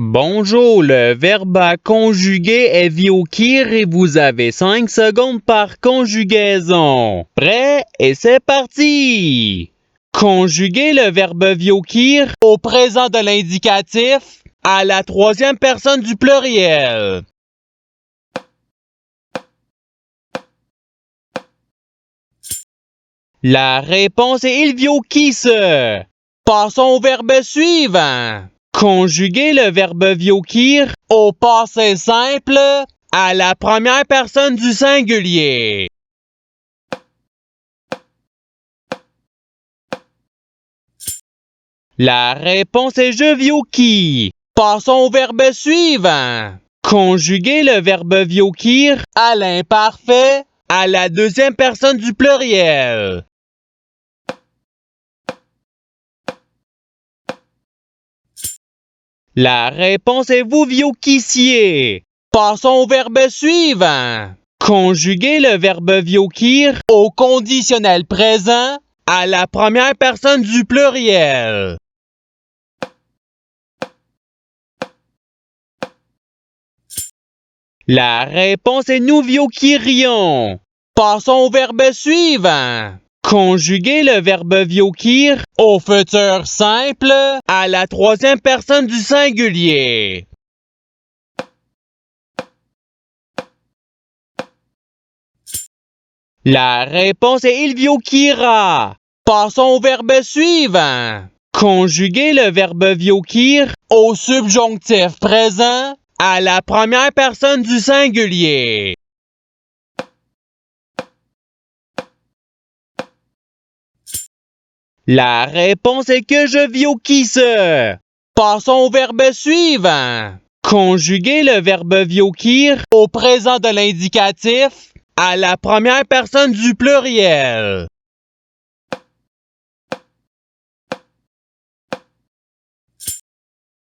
Bonjour, le verbe à conjuguer est viokir et vous avez 5 secondes par conjugaison. Prêt? Et c'est parti! Conjuguer le verbe viokir au présent de l'indicatif à la troisième personne du pluriel. La réponse est il viokisse. Passons au verbe suivant. Conjuguer le verbe viokir au passé simple à la première personne du singulier. La réponse est je vioki. Passons au verbe suivant. Conjuguer le verbe viokir à l'imparfait à la deuxième personne du pluriel. La réponse est vous viokissiez. Passons au verbe suivant. Conjuguer le verbe viokir au conditionnel présent à la première personne du pluriel. La réponse est nous viokirions. Passons au verbe suivant. Conjuguer le verbe viokir au futur simple à la troisième personne du singulier. La réponse est il viokira. Passons au verbe suivant. Conjuguer le verbe viokir au subjonctif présent à la première personne du singulier. La réponse est que je viokisse. Passons au verbe suivant. Conjuguer le verbe viokir au présent de l'indicatif à la première personne du pluriel.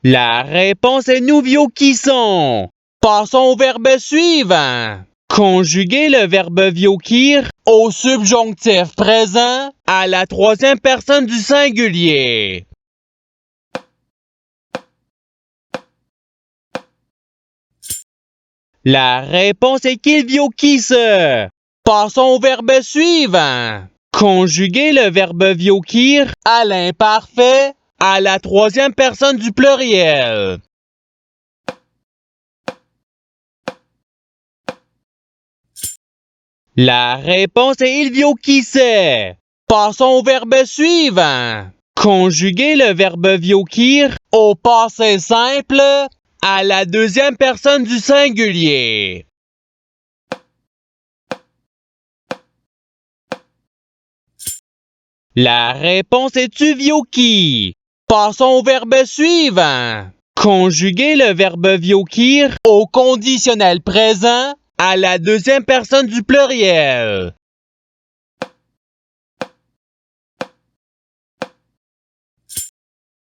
La réponse est nous viokissons. Passons au verbe suivant. Conjuguer le verbe viokir au subjonctif présent à la troisième personne du singulier. La réponse est qu'il viokisse. Passons au verbe suivant. Conjuguer le verbe viokir à l'imparfait à la troisième personne du pluriel. La réponse est il viokissait. Passons au verbe suivant. Conjuguer le verbe viokir au passé simple à la deuxième personne du singulier. La réponse est tu vioki. Passons au verbe suivant. Conjuguer le verbe viokir au conditionnel présent à la deuxième personne du pluriel.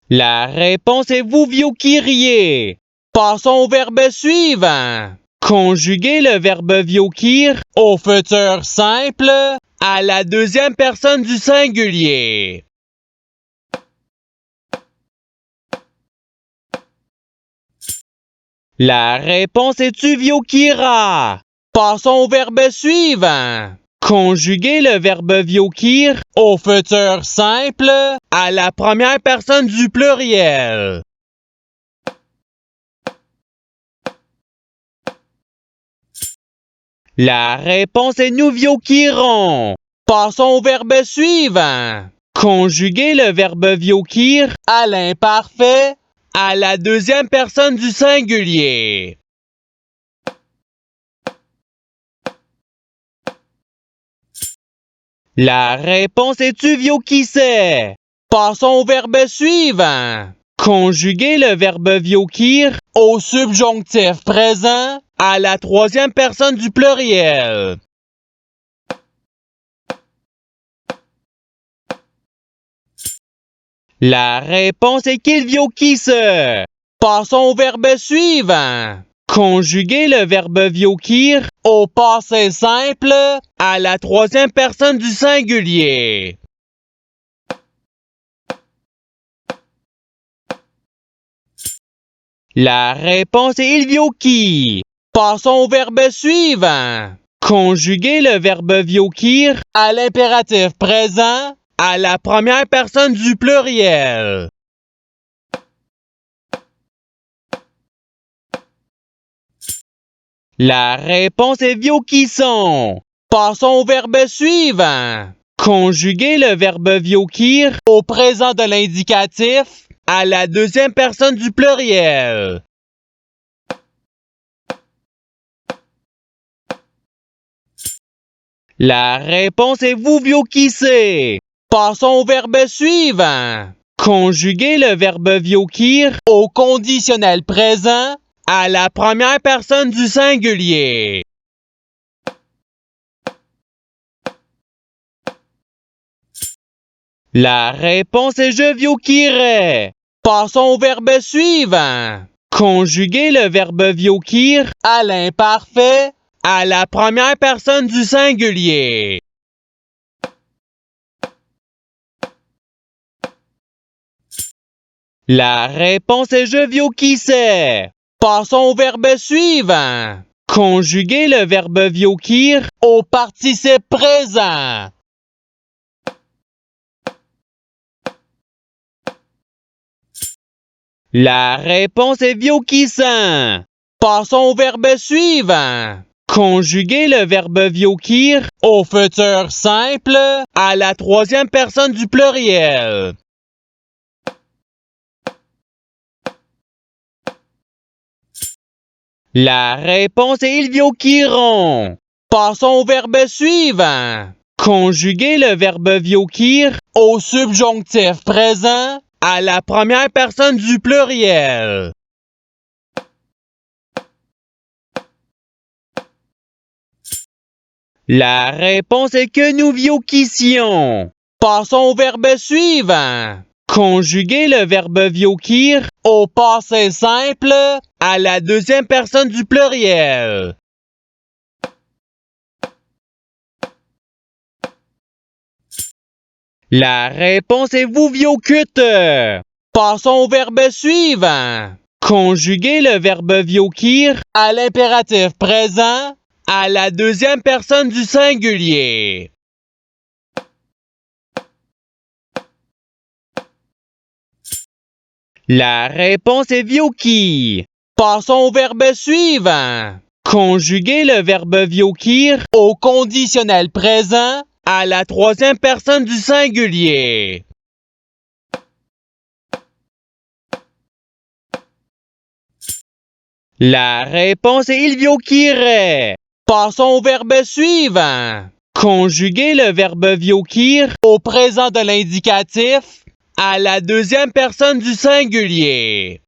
La réponse est vous viokiriez. Passons au verbe suivant. Conjuguer le verbe viokir au futur simple à la deuxième personne du singulier. La réponse est tu viokira. Passons au verbe suivant. Conjuguer le verbe viokir au futur simple à la première personne du pluriel. La réponse est nous viokirons. Passons au verbe suivant. Conjuguer le verbe viokir à l'imparfait à la deuxième personne du singulier. La réponse est tu viokissais. Passons au verbe suivant. Conjuguer le verbe viokir au subjonctif présent à la troisième personne du pluriel. La réponse est qu'il viokisse. Passons au verbe suivant. Conjuguer le verbe viokir au passé simple à la troisième personne du singulier. La réponse est ilvioki. Passons au verbe suivant. Conjuguer le verbe viokir à l'impératif présent à la première personne du pluriel. La réponse est viokisson. Passons au verbe suivant. Conjuguer le verbe viokir au présent de l'indicatif à la deuxième personne du pluriel. La réponse est vous viokissez. Passons au verbe suivant. Conjuguer le verbe viokir au conditionnel présent à la première personne du singulier. La réponse est je viokirai. Passons au verbe suivant. Conjuguer le verbe viokir à l'imparfait à la première personne du singulier. La réponse est je viokissais. Passons au verbe suivant. Conjuguer le verbe viokir au participe présent. La réponse est viokissant. Passons au verbe suivant. Conjuguer le verbe viokir au futur simple à la troisième personne du pluriel. La réponse est ils viokiront. Passons au verbe suivant. Conjuguer le verbe viokir au subjonctif présent à la première personne du pluriel. La réponse est que nous viokissions. Passons au verbe suivant. Conjuguer le verbe viokir au passé simple à la deuxième personne du pluriel. La réponse est vous viokute. Passons au verbe suivant. Conjuguer le verbe viokir à l'impératif présent à la deuxième personne du singulier. La réponse est vioki. Passons au verbe suivant. Conjuguer le verbe viokir au conditionnel présent à la troisième personne du singulier. La réponse est il viokirait. Passons au verbe suivant. Conjuguer le verbe viokir au présent de l'indicatif à la deuxième personne du singulier.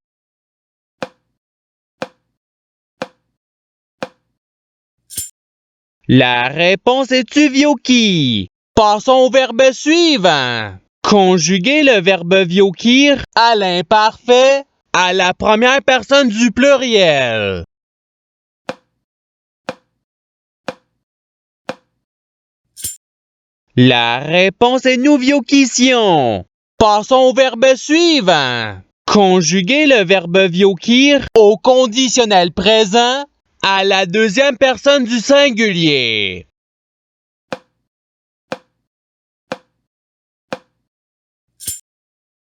La réponse est tu vioki. Passons au verbe suivant. Conjuguer le verbe viokir à l'imparfait à la première personne du pluriel. La réponse est nous viokissions. Passons au verbe suivant. Conjuguer le verbe viokir au conditionnel présent à la deuxième personne du singulier.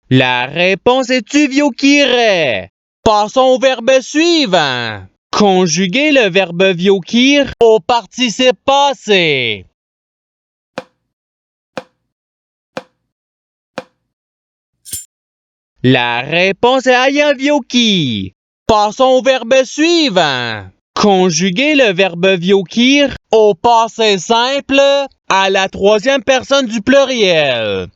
La réponse est tu viokirais. Passons au verbe suivant. Conjuguer le verbe viokir au participe passé. La réponse est ayan vioki. Passons au verbe suivant. Conjuguer le verbe viokir au passé simple à la troisième personne du pluriel.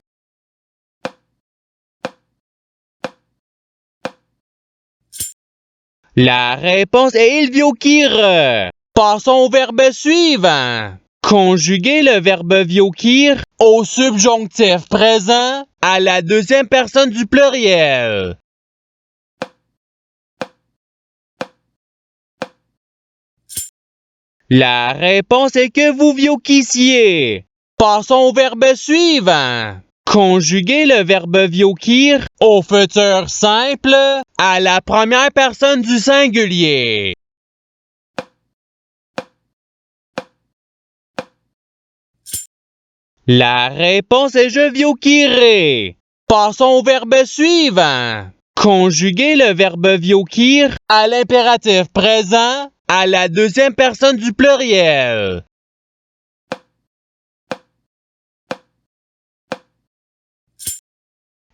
La réponse est il viokire. Passons au verbe suivant. Conjuguer le verbe viokir au subjonctif présent à la deuxième personne du pluriel. La réponse est que vous viokissiez. Passons au verbe suivant. Conjuguer le verbe viokir au futur simple à la première personne du singulier. La réponse est je viokire. Passons au verbe suivant. Conjuguer le verbe viokir à l'impératif présent à la deuxième personne du pluriel.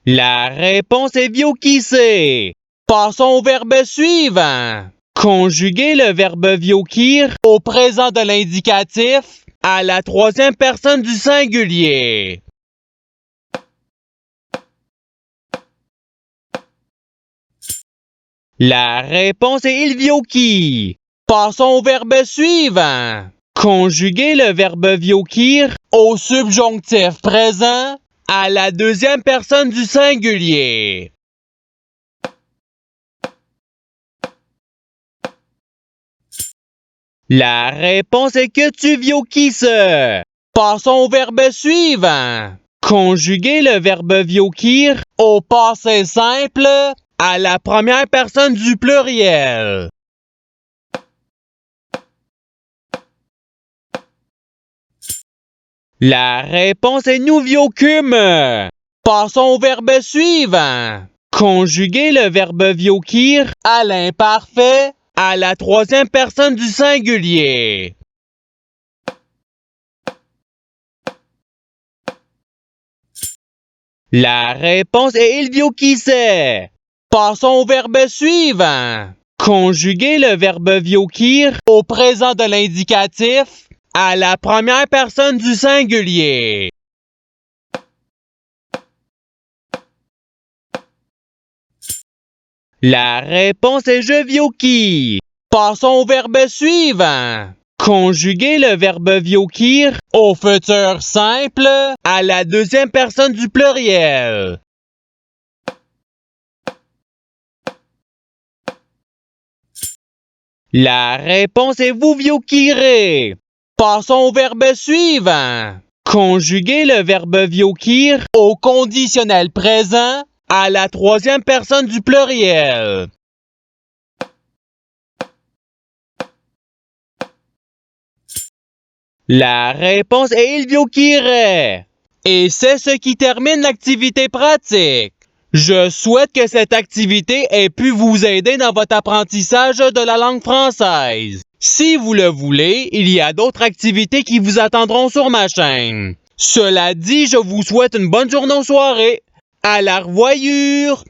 La réponse est viokisser. Passons au verbe suivant. Conjuguer le verbe viokir au présent de l'indicatif à la troisième personne du singulier. La réponse est il vioki. Passons au verbe suivant. Conjuguer le verbe viokir au subjonctif présent à la deuxième personne du singulier. La réponse est que tu viokisses. Passons au verbe suivant. Conjuguer le verbe viokir au passé simple à la première personne du pluriel. La réponse est nous viocumes. Passons au verbe suivant. Conjuguer le verbe viokir à l'imparfait à la troisième personne du singulier. La réponse est il viokissait. Passons au verbe suivant. Conjuguer le verbe viokir au présent de l'indicatif à la première personne du singulier. La réponse est je vioki. Passons au verbe suivant. Conjuguer le verbe viokir au futur simple à la deuxième personne du pluriel. La réponse est vous viokirez. Passons au verbe suivant. Conjuguer le verbe viokir au conditionnel présent à la troisième personne du pluriel. La réponse est il viokirait. Et c'est ce qui termine l'activité pratique. Je souhaite que cette activité ait pu vous aider dans votre apprentissage de la langue française. Si vous le voulez, il y a d'autres activités qui vous attendront sur ma chaîne. Cela dit, je vous souhaite une bonne journée ou soirée. À la revoyure!